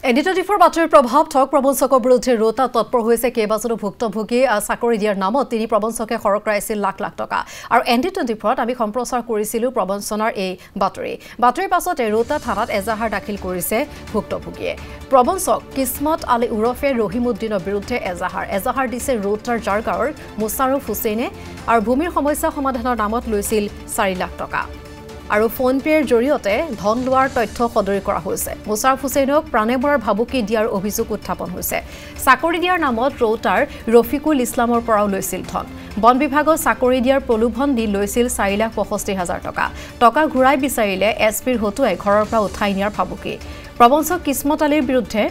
ND24 বাতৰিৰ প্ৰভাৱ ঠগ প্ৰবঞ্চকৰ বিৰুদ্ধে ৰোতা তৎপৰ হৈছে কেইবাজনো ভুক্তভোগী চাকৰি দিয়াৰ নামত তিনি প্ৰবঞ্চকে খৰক ৰাইছিল লাখ লাখ টকা আৰু ND24ত আমি সম্প্ৰচাৰ কৰিছিলো প্ৰবঞ্চনাৰ এই বাতৰিৰ পাছতে ৰোতা থানাত এজাহাৰ দাখিল কৰিছে ভুক্তভোগীয়ে প্ৰবঞ্চক কিসমত আলী উৰফে ৰহিমউদ্দিনৰ বিৰুদ্ধে এজাহাৰ দিছে ৰোতাৰ জাৰগাঁৱৰ মুছাৰুফ হুছেইনে আৰু ভূমিৰ সমস্যা সমাধানৰ নামত লৈছিল 4 লাখ টকা আৰু ফোন পেৰ জৰিয়তে ধন লোৱাৰ তথ্য সদৰি কৰা হৈছে মুছাৰুফ হুছেইনক প্ৰাণে মৰাৰ ভাবুকি দিয়াৰ অভিযোগ উত্থাপন হৈছে চাকৰি দিয়াৰ নামত ৰোটাৰ ৰফিকুল ইছলামৰ পৰাও লৈছিল ধন বন বিভাগত চাকৰি দিয়াৰ প্ৰলোভন দি লৈছিল 4,65,000 টকা ঘূৰাই বিচাৰিলে এছপিৰ হতুৱাই ঘৰৰ পৰা উঠাই নিয়াৰ ভাবুকি প্ৰবঞ্চক কিসমত আলীৰ বিৰুদ্ধে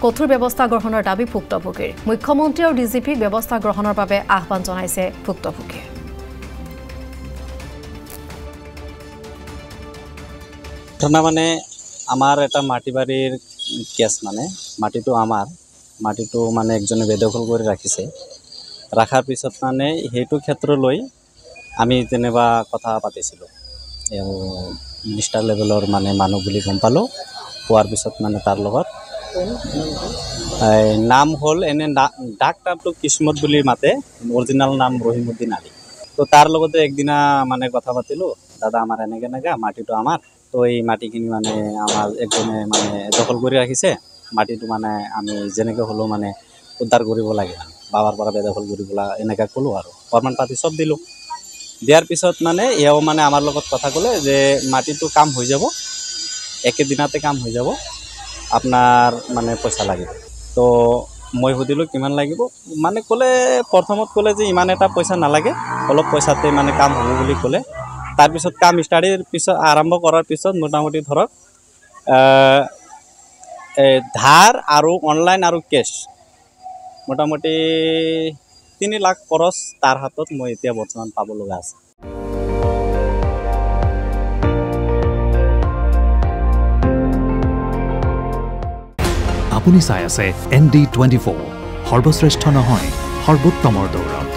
কঠোৰ ব্যৱস্থা গ্ৰহণৰ দাবী ভুক্তভোগীৰ মুখ্যমন্ত্ৰী আৰু ডিজিপিক ব্যৱস্থা গ্ৰহণৰ বাবে আহ্বান জনাইছে ভুক্তভোগীয়ে ঘটনা মানে আমার এটা মাটি বাড়ির কেস মানে মাটিটো মানে একজনে বেদখল করে রাখিছে রাখার পিছত মানে সেইটো ক্ষেত্র লৈ আমি যেনিবা কথা পাতিছিলো মিনিষ্টার লেভেলৰ মানে মানুহ বুলি গম পালো পোৱাৰ পিছত মানে তাৰ লগত নাম হল এনে ডাক নামটো কিসমত বুলি মাতে অৰিজিনাল নাম ৰহিমউদ্দিন আলী তো তাৰ লগতে একদিনা মানে কথা পাতিলো দাদা আমাৰ এনেকে মাটিটো আমাৰ তো এই মাটিখিনি মানে আমাৰ একজনে মানে দখল কৰি ৰাখিছে মাটিটো মানে আমি যেনেকৈ হলো মানে উদ্ধাৰ কৰিব লাগে বাবাৰ পৰা বেদখল কৰিবলৈ এনেকৈ ক'লো আৰু প্ৰমাণ পাতি সব দিলো দিয়াৰ পিছত মানে এও মানে আমাৰ লগত কথা ক'লে যে মাটিটো কাম হৈ যাব একেদিনতে কাম হৈ যাব আপোনাৰ মানে পইচা লাগিব তো মই সুধিলো কিমান লাগিব মানে ক'লে প্ৰথমত ক'লে যে ইমান এটা পইচা নালাগে অলপ পইচাতে মানে কাম হ'ব বুলি ক'লে তাৰ পিছত কাম ষ্টাৰ্টিৰ পিছত আৰম্ভ কৰাৰ পিছত মোটামুটি ধৰক ধাৰ আৰু অনলাইন আৰু কেছ মোটামুটি 3 লাখ খৰচ তাৰ হাতত মই এতিয়া বৰ্তমান পাব লগা আছে আপুনি চাই আছে ND24 সৰ্বশ্ৰেষ্ঠ নহয় সৰ্বোত্তমৰ দৌৰ